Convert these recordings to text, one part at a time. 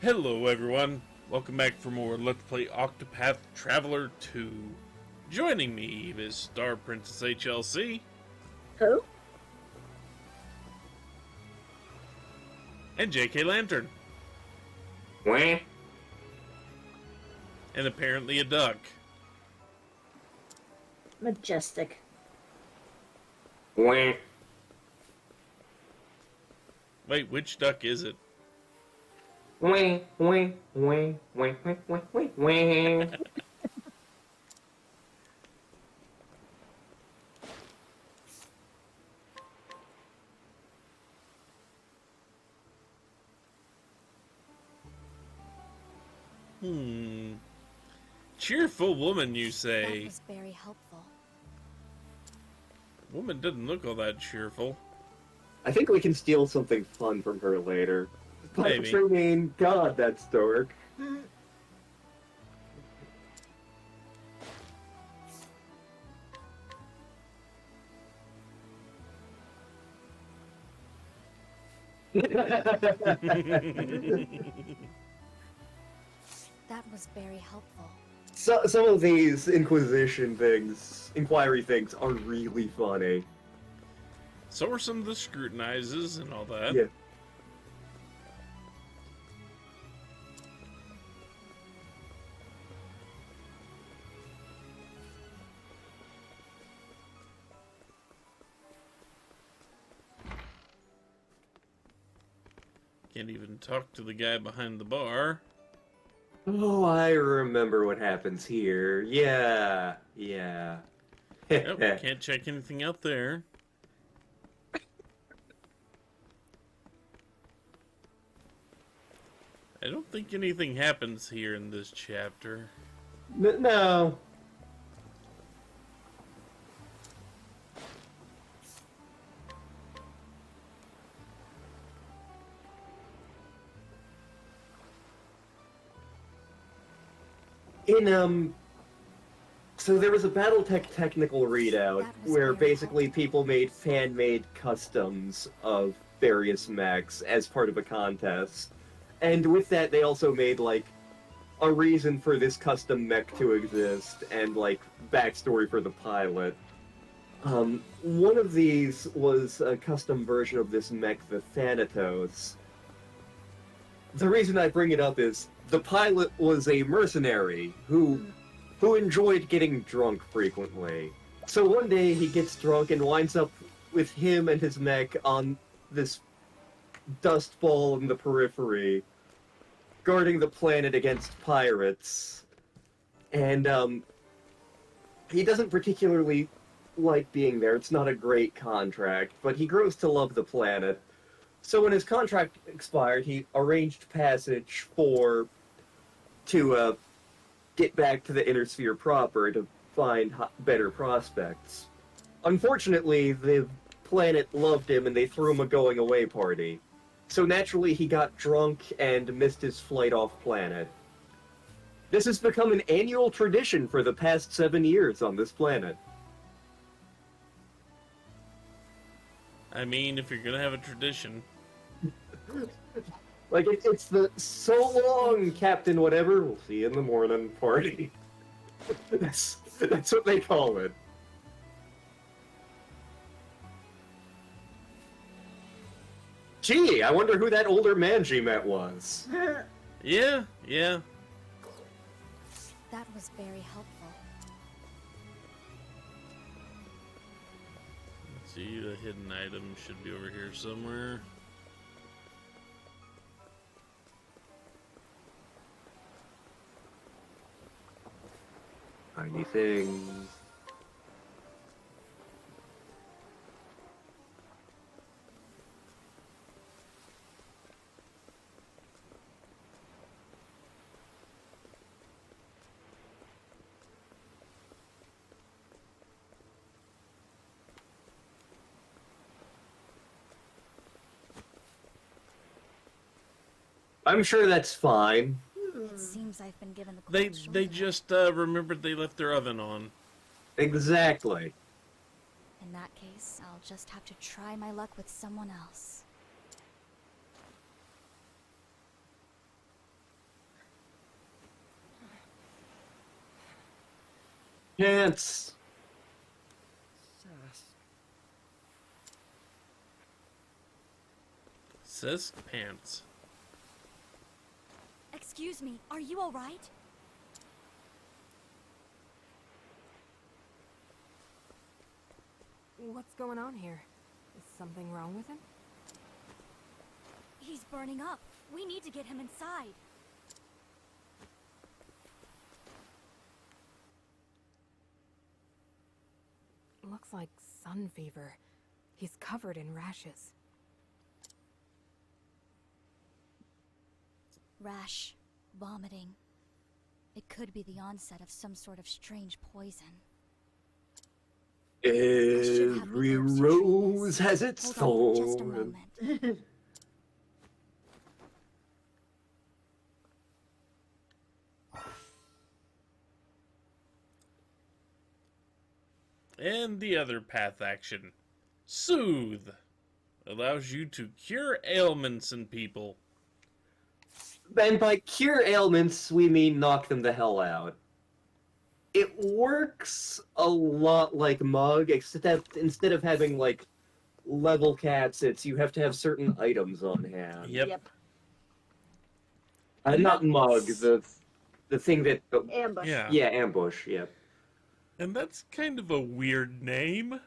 Hello everyone, welcome back for more Let's Play Octopath Traveler 2. Joining me is StarPrincessHLC. Who? And JKLantern. Wah. And apparently a duck. Majestic. Wah. Wait, which duck is it? Wah, wah, wah, wah, wah, wah, wah, wah. Cheerful woman, you That say? was very helpful. Woman doesn't look all that cheerful. I think we can steal something fun from her later. Maybe. I mean, God, that's dark. That was very helpful. Some of these Inquisition things, Inquiry things, are really funny. So are some of the scrutinizes and all that. Yeah. Can't even talk to the guy behind the bar. Oh, I remember what happens here. Yeah. Nope, can't check anything out there. I don't think anything happens here in this chapter. No. So there was a BattleTech technical readout That was where very basically helpful. people made fan-made customs of various mechs as part of a contest. And with that, they also made, like, a reason for this custom mech to exist and, like, backstory for the pilot. One of these was a custom version of this mech, the Thanatos. The reason I bring it up is the pilot was a mercenary who enjoyed getting drunk frequently. So one day he gets drunk and winds up with him and his mech on this dust ball in the periphery, guarding the planet against pirates. And he doesn't particularly like being there. It's not a great contract, but he grows to love the planet. So when his contract expired, he arranged passage to get back to the inner sphere proper to find better prospects. Unfortunately, the planet loved him and they threw him a going away party. So naturally, he got drunk and missed his flight off planet. This has become an annual tradition for the past 7 years on this planet. I mean, if you're gonna have a tradition. Like, it's the so long, Captain whatever, we'll see you in the morning party. That's what they call it. Gee, I wonder who that older man she met was. Yeah. That was very helpful. Let's see, the hidden item should be over here somewhere. Tiny things. I'm sure that's fine. It seems I've been given the They cold shoulder. just remembered they left their oven on. Exactly. In that case, I'll just have to try my luck with someone else. Pants! Says pants. Excuse me, are you alright? What's going on here? Is something wrong with him? He's burning up. We need to get him inside. Looks like sun fever. He's covered in rashes. Rash, vomiting. It could be the onset of some sort of strange poison. Every rose has its Hold on for just a thorn. moment. And the other path action. Soothe. Allows you to cure ailments in people. And by cure ailments, we mean knock them the hell out. It works a lot like Mug, except instead of having, like, level cats, you have to have certain items on hand. Yep. Not Mug, the thing that... Ambush. Yeah, Ambush, yeah. And that's kind of a weird name.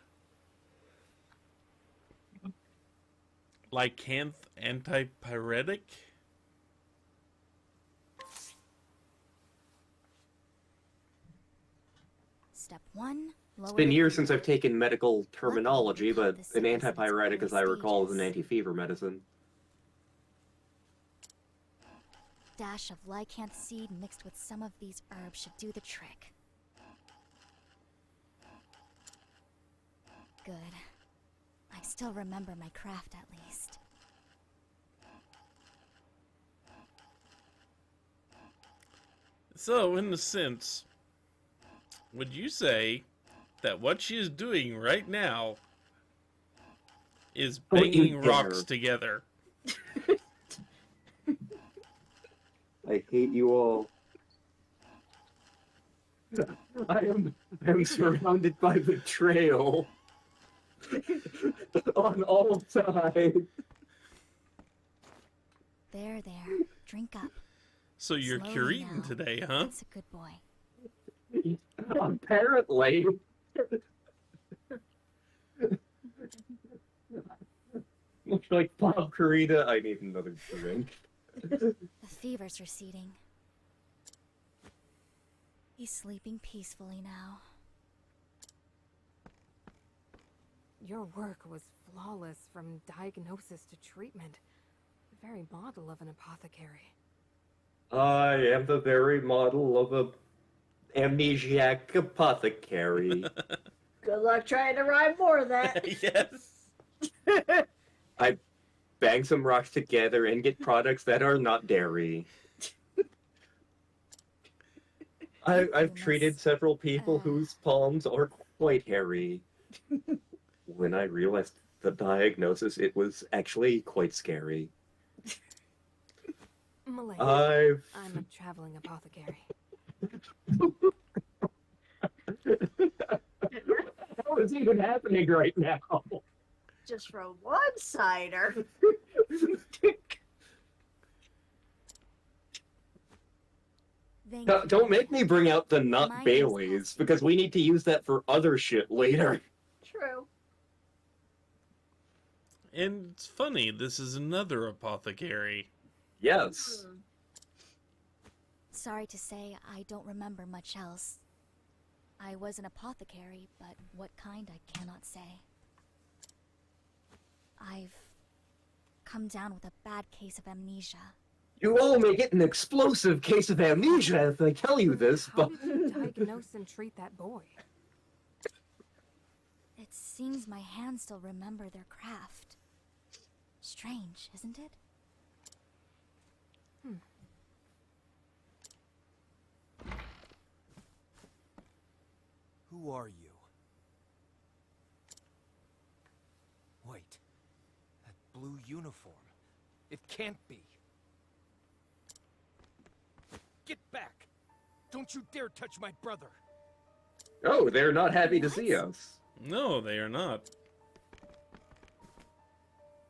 Lycanth antipyretic? Step 1. It's been years since I've taken medical terminology, but an antipyretic, as I recall, is an anti-fever medicine. Dash of lycanth seed mixed with some of these herbs should do the trick. Good. I still remember my craft at least. So, in a sense, would you say that what she is doing right now is banging rocks together? I hate you all. I am surrounded by betrayal. On all sides. There. Drink up. So you're Slowly curating now. today, huh? That's a good boy. Apparently. Looks like Bob Carita. I need another drink. The fever's receding. He's sleeping peacefully now. Your work was flawless from diagnosis to treatment. The very model of an apothecary. I am the very model of a amnesiac apothecary. Good luck trying to rhyme more of that. Yes. I bang some rocks together and get products that are not dairy. I've treated several people whose palms are quite hairy. When I realized the diagnosis, it was actually quite scary. Malay, I'm a traveling apothecary. What is even happening right now? Just from one cider. Don't make me bring out the nut Mine is Baileys, Castti. because we need to use that for other shit later. True. And it's funny, this is another apothecary. Yes. Sorry to say, I don't remember much else. I was an apothecary, but what kind I cannot say. I've come down with a bad case of amnesia. You all may get an explosive case of amnesia if I tell you this, How but... did you diagnose and treat that boy? It seems my hands still remember their craft. Strange, isn't it? Who are you? Wait. That blue uniform. It can't be. Get back! Don't you dare touch my brother! Oh, they're not happy to see What? us. No, they are not.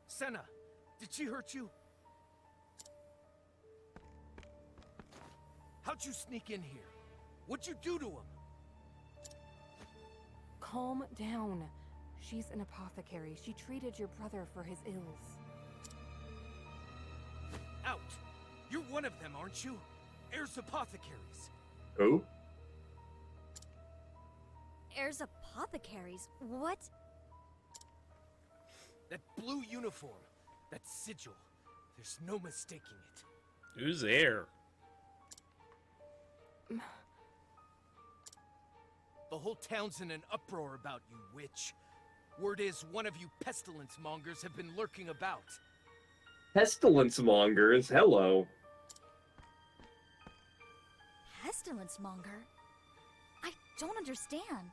Senna, did she hurt you? How'd you sneak in here? What'd you do to him? Calm down. She's an apothecary. She treated your brother for his ills. Out! You're one of them, aren't you? Heirs apothecaries. Oh? Heirs apothecaries? What? That blue uniform. That sigil. There's no mistaking it. Who's heir? The whole town's in an uproar about you, witch. Word is one of you pestilence mongers have been lurking about. Pestilence mongers, hello. Pestilence monger? I don't understand.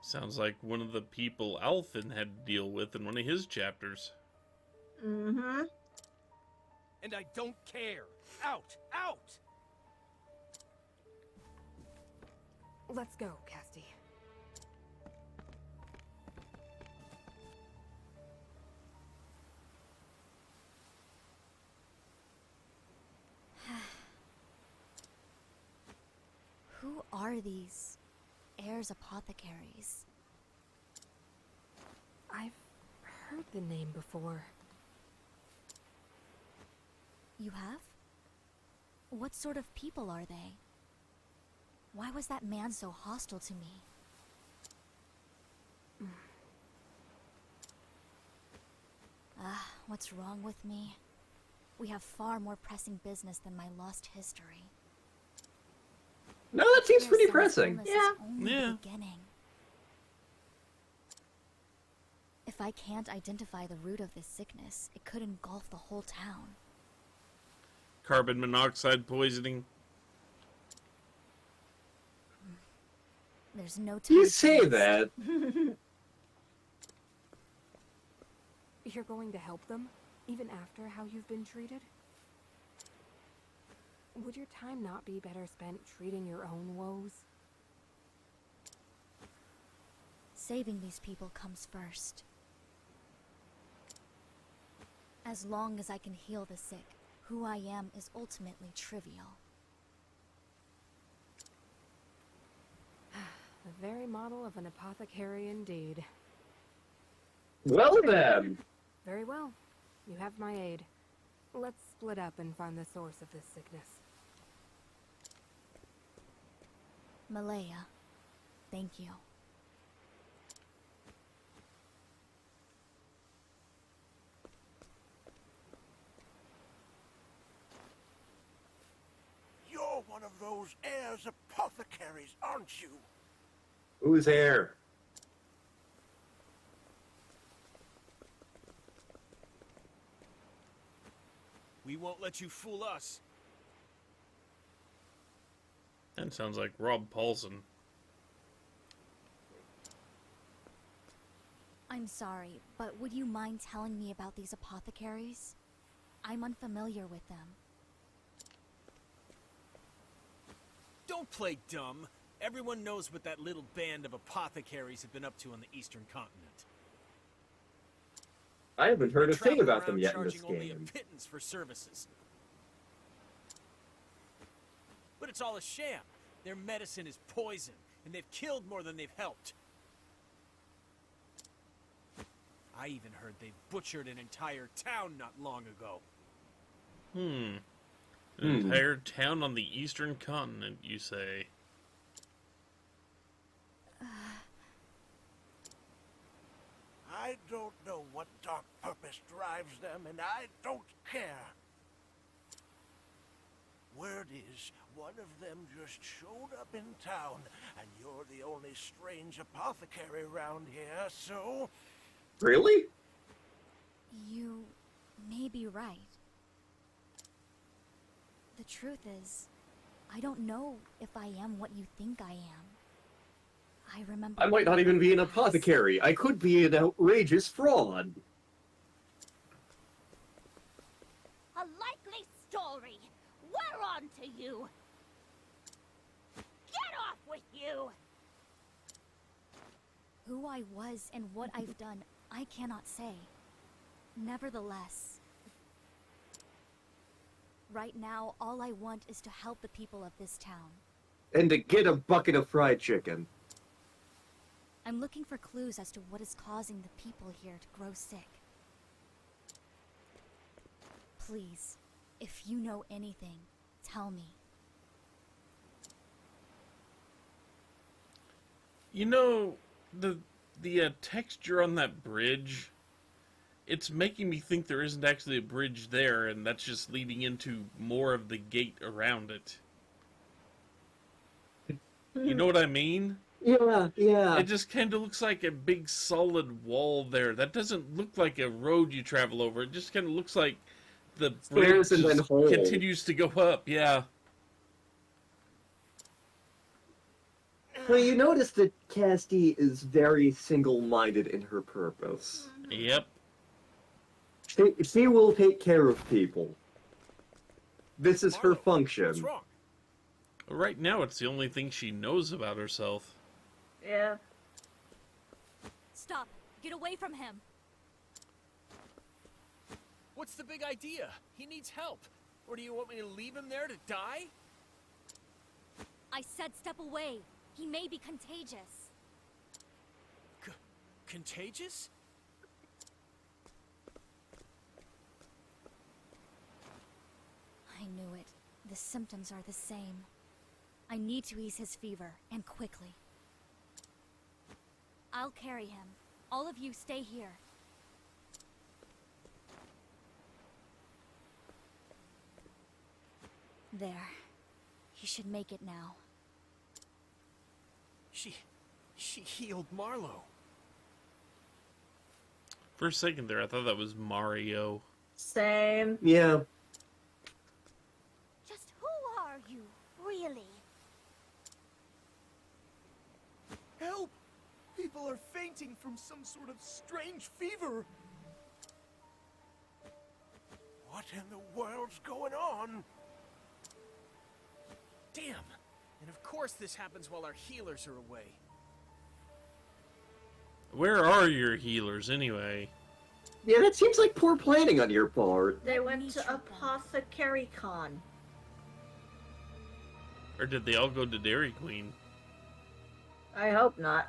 Sounds like one of the people Alphen had to deal with in one of his chapters. Mm-hmm. And I don't care. Out! Out! Let's go, Castti. Who are these heirs apothecaries? I've heard the name before. You have? What sort of people are they? Why was that man so hostile to me? What's wrong with me? We have far more pressing business than my lost history. No, that seems pretty Their pressing. illness is Yeah. only Yeah. the beginning. If I can't identify the root of this sickness, it could engulf the whole town. Carbon monoxide poisoning. There's no time. You to say waste. that. You're going to help them, even after how you've been treated? Would your time not be better spent treating your own woes? Saving these people comes first. As long as I can heal the sick, who I am is ultimately trivial. The very model of an apothecary indeed. Well then. Very well. You have my aid. Let's split up and find the source of this sickness. Malaya, thank you. You're one of those heirs apothecaries, aren't you? Who's heir? We won't let you fool us. That sounds like Rob Paulson. I'm sorry, but would you mind telling me about these apothecaries? I'm unfamiliar with them. Don't play dumb. Everyone knows what that little band of apothecaries have been up to on the Eastern Continent. I haven't heard a thing Traveling about them around yet in this charging only a game. pittance for services. But it's all a sham. Their medicine is poison, and they've killed more than they've helped. I even heard they butchered an entire town not long ago. An entire town on the Eastern Continent, you say? I don't know what dark purpose drives them, and I don't care. Word is, one of them just showed up in town, and you're the only strange apothecary around here, so... Really? You may be right. The truth is, I don't know if I am what you think I am. I remember... I might not even be an apothecary. I could be an outrageous fraud. A likely story. We're on to you. Get off with you. Who I was and what I've done, I cannot say. Nevertheless, right now, all I want is to help the people of this town. And to get a bucket of fried chicken. I'm looking for clues as to what is causing the people here to grow sick. Please, if you know anything, tell me. You know, the texture on that bridge, it's making me think there isn't actually a bridge there, and that's just leading into more of the gate around it. You know what I mean? Yeah, yeah. It just kind of looks like a big solid wall there. That doesn't look like a road you travel over. It just kind of looks like the bridge Stairs and then hole. continues to go up. Yeah. Well, you notice that Castti is very single-minded in her purpose. Yep. She will take care of people. This is her Marlo, function. What's wrong? Right now, it's the only thing she knows about herself. Yeah. Stop! Get away from him! What's the big idea? He needs help. Or do you want me to leave him there to die? I said step away. He may be contagious. Contagious? I knew it. The symptoms are the same. I need to ease his fever, and quickly. I'll carry him. All of you stay here. There. He should make it now. She healed Marlo. For a second there, I thought that was Mario. Same. Yeah. Just who are you, really? Help! People are fainting from some sort of strange fever. What in the world's going on? Damn. And of course this happens while our healers are away. Where are your healers, anyway? Yeah, that seems like poor planning on your part. They went to Apothecary Con. Or did they all go to Dairy Queen? I hope not.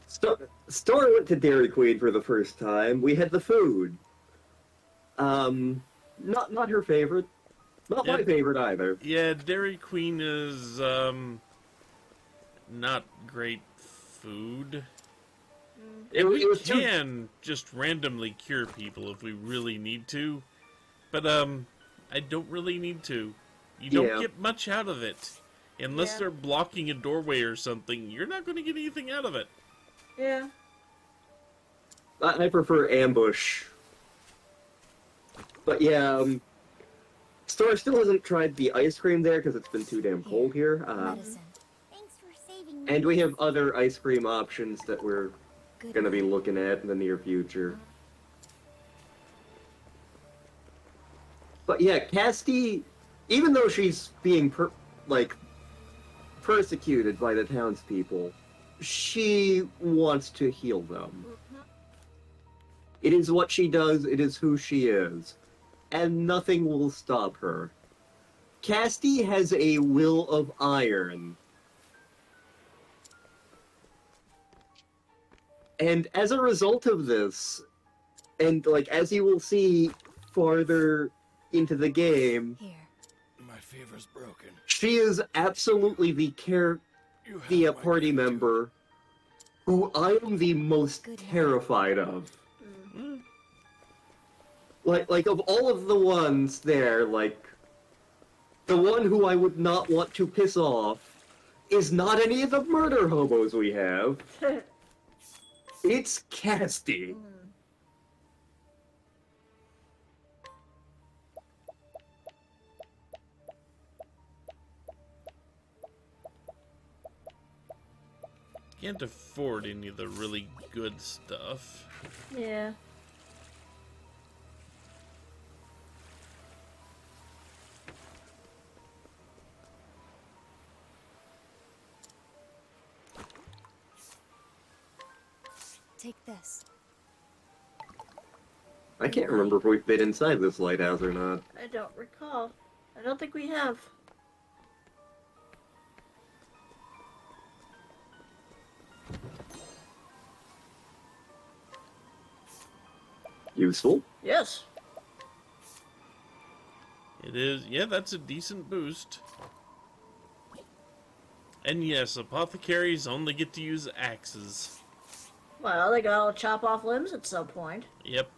Star went to Dairy Queen for the first time. We had the food. Not her favorite. Not my favorite either. Yeah, Dairy Queen is, not great food. And we can just randomly cure people if we really need to. But, I don't really need to. You don't get much out of it. Unless they're blocking a doorway or something, you're not going to get anything out of it. Yeah. I prefer ambush. But yeah, Star still hasn't tried the ice cream there because it's been too damn cold here. Medicine. Thanks for saving me. And we have other ice cream options that we're Good gonna be night. looking at in the near future. But yeah, Castti, even though she's being persecuted by the townspeople, she wants to heal them. It is what she does, it is who she is, and nothing will stop her. Castti has a will of iron. And as a result of this, and as you will see farther into the game, Here. My fever's broken. she is absolutely the You have my party gratitude. member who I am the most Good night. terrified of. Like of all of the ones there, the one who I would not want to piss off is not any of the murder hobos we have. It's Castti. Can't afford any of the really good stuff. Yeah. Take this. I can't remember if we've been inside this lighthouse or not. I don't recall. I don't think we have. Useful. Yes. It is. Yeah, that's a decent boost. And yes, apothecaries only get to use axes. Well, they gotta chop off limbs at some point. Yep.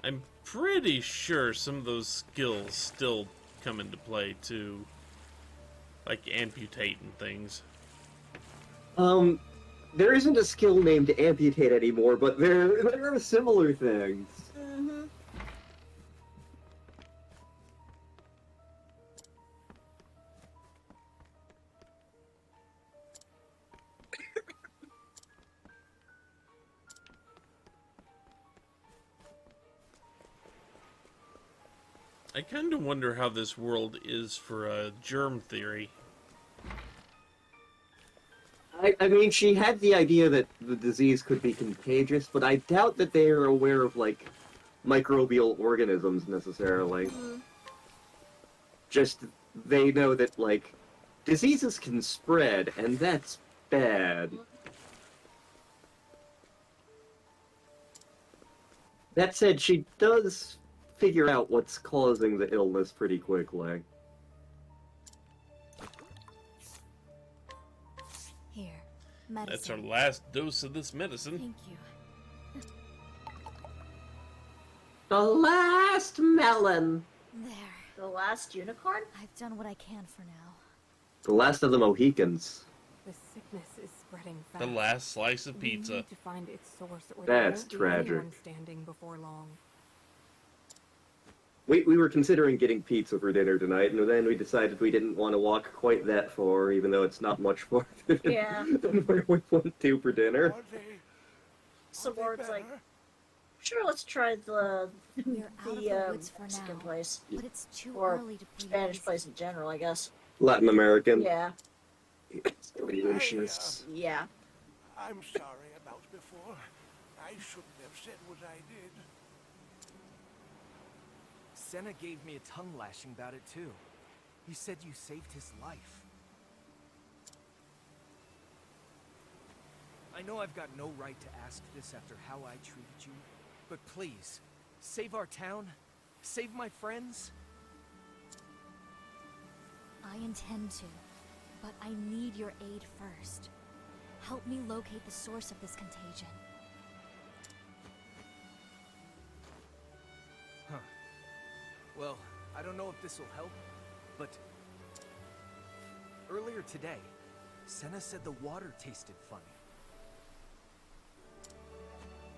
I'm pretty sure some of those skills still come into play too. Like amputating things. There isn't a skill named amputate anymore, but there are similar things. Mm-hmm. I kind of wonder how this world is for germ theory. I mean, she had the idea that the disease could be contagious, but I doubt that they are aware of, like, microbial organisms necessarily. Mm. Just, they know that, like, diseases can spread, and that's bad. That said, she does figure out what's causing the illness pretty quickly. Here, medicine. That's our last dose of this medicine. Thank you. The last melon! There. The last unicorn? I've done what I can for now. The last of the Mohicans. The sickness is spreading fast. The last slice of We pizza. need to find its source, or That's there won't be tragic. anyone standing before long. We were considering getting pizza for dinner tonight, and then we decided we didn't want to walk quite that far, even though it's not much farther Yeah. than where we went to for dinner. Are they Some words like, better? sure, let's try the We're out of the the woods for Mexican now, place. but it's too Or early to breathe Spanish easy. place in general, I guess. Latin American. Yeah. It's delicious. Yeah. I'm sorry about before. I shouldn't have said what I did. Senna gave me a tongue lashing about it too. He said you saved his life. I know I've got no right to ask this after how I treated you, but please, save our town, save my friends. I intend to, but I need your aid first. Help me locate the source of this contagion. Huh. Well, I don't know if this will help, but earlier today, Senna said the water tasted funny.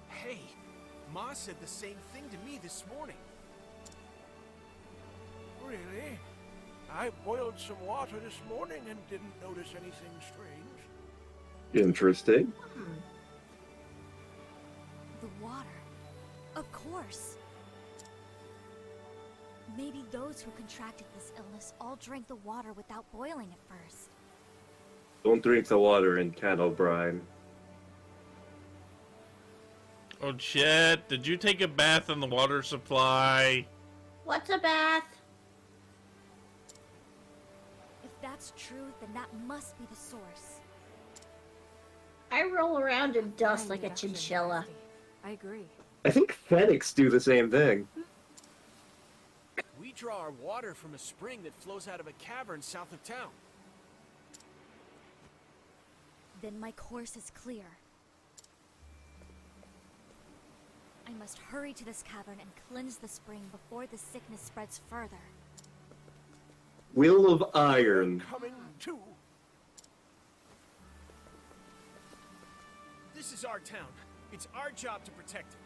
Hey, Ma said the same thing to me this morning. Really? I boiled some water this morning and didn't notice anything strange. Interesting. The water. Of course. Maybe those who contracted this illness all drank the water without boiling it first. Don't drink the water in cattle brine. Oh, Chet, did you take a bath in the water supply? What's a bath? If that's true, then that must be the source. I roll around in dust Fine like a deduction, chinchilla. Castti. I agree. I think Fenix do the same thing. We draw our water from a spring that flows out of a cavern south of town. Then my course is clear. I must hurry to this cavern and cleanse the spring before the sickness spreads further. Will of Iron. Coming too. This is our town. It's our job to protect it.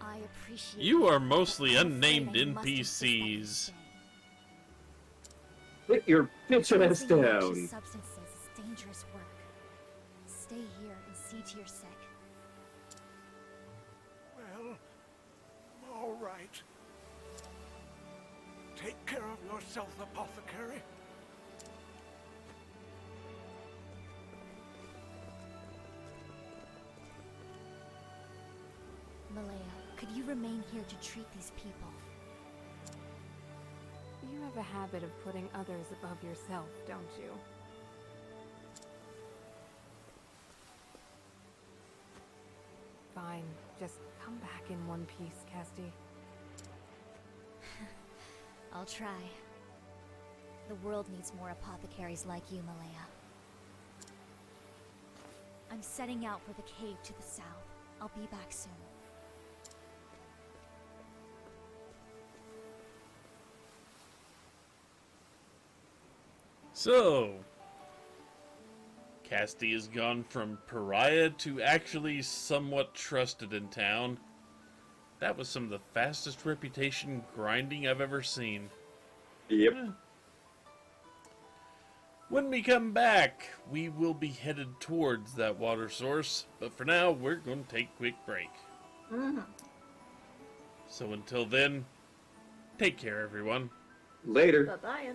I appreciate You it, are mostly but I'm unnamed afraid I must insist that you NPCs. stay. Put your bitch ass Using noxious down. substances is dangerous work. Stay here and see to your sick. Well, all right. Take care of yourself, apothecary. Malaya, could you remain here to treat these people? You have a habit of putting others above yourself, don't you? Fine. Just come back in one piece, Castti. I'll try. The world needs more apothecaries like you, Malaya. I'm setting out for the cave to the south. I'll be back soon. So, Castti has gone from pariah to actually somewhat trusted in town. That was some of the fastest reputation grinding I've ever seen. Yep. When we come back, we will be headed towards that water source, but for now, we're going to take a quick break. So until then, take care, everyone. Later. Bye-bye.